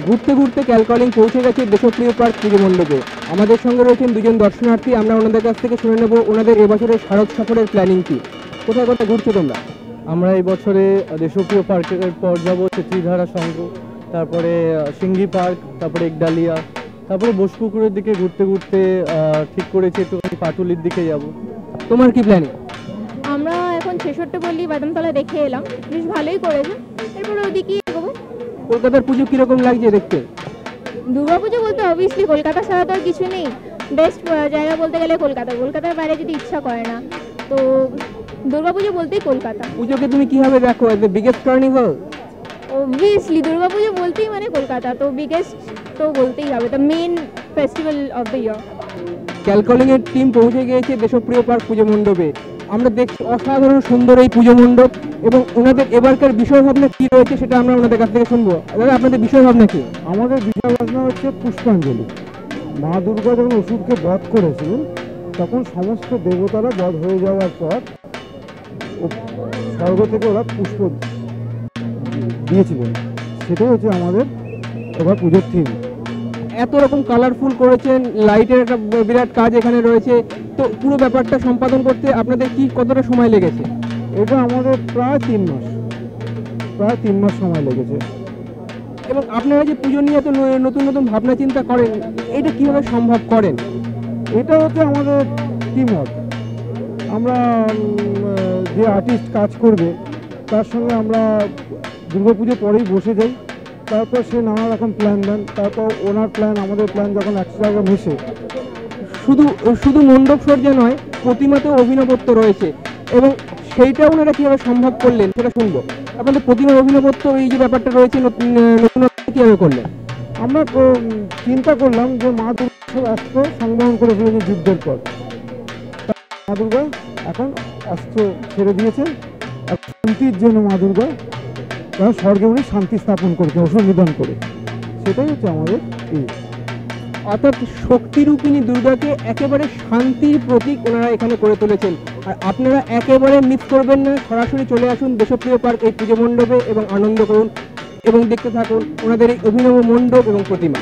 ঘুরতে ঘুরতে ক্যালকলিং পৌঁছে গেছে দেশপ্রিয় পার্ক পুজো মণ্ডপে। আমাদের সঙ্গে রয়েছেন দুজন দর্শনার্থী। আমরা ওনাদের কাছ থেকে শুনে নেব ওনাদের এবছরের শারদ সফরের প্ল্যানিং কি। কোথায় কোথায় ঘুরছো তোমরা? আমরা এই বছরে দেশপ্রিয় পার্কের পর যাব চিত্রিধারা সংঘ, তারপরে সিঙ্গি পার্ক, তারপরে একডালিয়া, তারপরে বোসপুকুরের দিকে ঘুরতে ঘুরতে ঠিক করেছি একটুখানি পাটুলির দিকে যাব। তোমার কি প্ল্যানিং? আমরা এখন 66 পল্লী বাদামতলা দেখে এলাম, বেশ ভালোই করেছে। এরপরে ওদিকেই এগোবো। কলকাতার পুজো কিরকম লাগছে দেখতে? দুর্গাপুজো বলতে অবভিয়াসলি কলকাতা ছাড়া তো আর কিছু নেই। বেস্ট জায়গা বলতে গেলে কলকাতার বাইরে যদি ইচ্ছা করে না, তো দুর্গাপুজো বলতেই কলকাতা। পুজোকে তুমি কিভাবে দেখো? As the biggest carnival? Obviously Durga Puja বলতেই মানে কলকাতা, তো বিগেস্ট তো বলতেই হবে, the main festival of the year. ক্যালকলিং এর টিম পৌঁছে গিয়েছে দেশপ্রিয় পার্ক পুজো মণ্ডপে। আমরা দেখছি অসাধারণ সুন্দর এই পুজো মণ্ডপ এবং ওনাদের এবারকার বিষয় ভাবনা কি রয়েছে সেটা আমরা ওনাদের কাছ থেকে শুনবো। দাদা, আপনাদের বিষয় ভাবনা কি? আমাদের বিষয় ভাবনা হচ্ছে পুষ্পাঞ্জলি। মা দুর্গা যখন অসুরকে বধ করেছিলেন, তখন সমস্ত দেবতারা বধ হয়ে যাওয়ার পর স্বর্গ থেকে ওরা পুষ্প দিয়েছিলেন। সেটাই হচ্ছে আমাদের এবার পুজোর থিম। এত রকম কালারফুল করেছেন, লাইটের একটা বিরাট কাজ এখানে রয়েছে। তো পুরো ব্যাপারটা সম্পাদন করতে আপনাদের কি কতটা সময় লেগেছে? এটা আমাদের প্রায় 3 মাস সময় লেগেছে। এবং আপনারা যে পুজো নিয়ে এত নতুন নতুন ভাবনা চিন্তা করেন, এটা কিভাবে সম্ভব করেন? এটা হচ্ছে আমাদের টিমওয়ার্ক। আমরা যে আর্টিস্ট কাজ করবে তার সঙ্গে আমরা দুর্গাপুজোর পরেই বসে যাই, তারপর সে নানা রকম প্ল্যান দেন, তারপর ওনার প্ল্যান আমাদের প্ল্যান যখন একশো জায়গায় মেশে। শুধু মণ্ডপ সজ্জা নয়, প্রতিমাতেও অভিনবত্ব রয়েছে এবং সেইটা ওনারা কীভাবে সম্ভব করলেন সেটা শুনবো। আপনাদের প্রতিমার অভিনবত্ব, এই যে ব্যাপারটা রয়েছে, নতুনত্ব কীভাবে করলেন? আমরা চিন্তা করলাম যে মা দুর্গা অস্ত্র সংবহন করে ফেলেছে যুদ্ধের পর। মা দুর্গা এখন অস্ত্র ছেড়ে দিয়েছেন, শান্তির জন্য মা দুর্গা স্বর্গে উনি শান্তি স্থাপন করেছে অসুর নিধন করে। সেটাই হচ্ছে আমাদের অর্থাৎ শক্তিরূপিণী দুর্গাকে একেবারে শান্তির প্রতীক ওনারা এখানে করে তুলেছেন। আর আপনারা একেবারে মিস করবেন না, সরাসরি চলে আসুন দেশপ্রিয় পার্ক এই পুজো মণ্ডপে এবং আনন্দ করুন এবং দেখতে থাকুন ওনাদের এই অভিনব মণ্ডপ এবং প্রতিমা।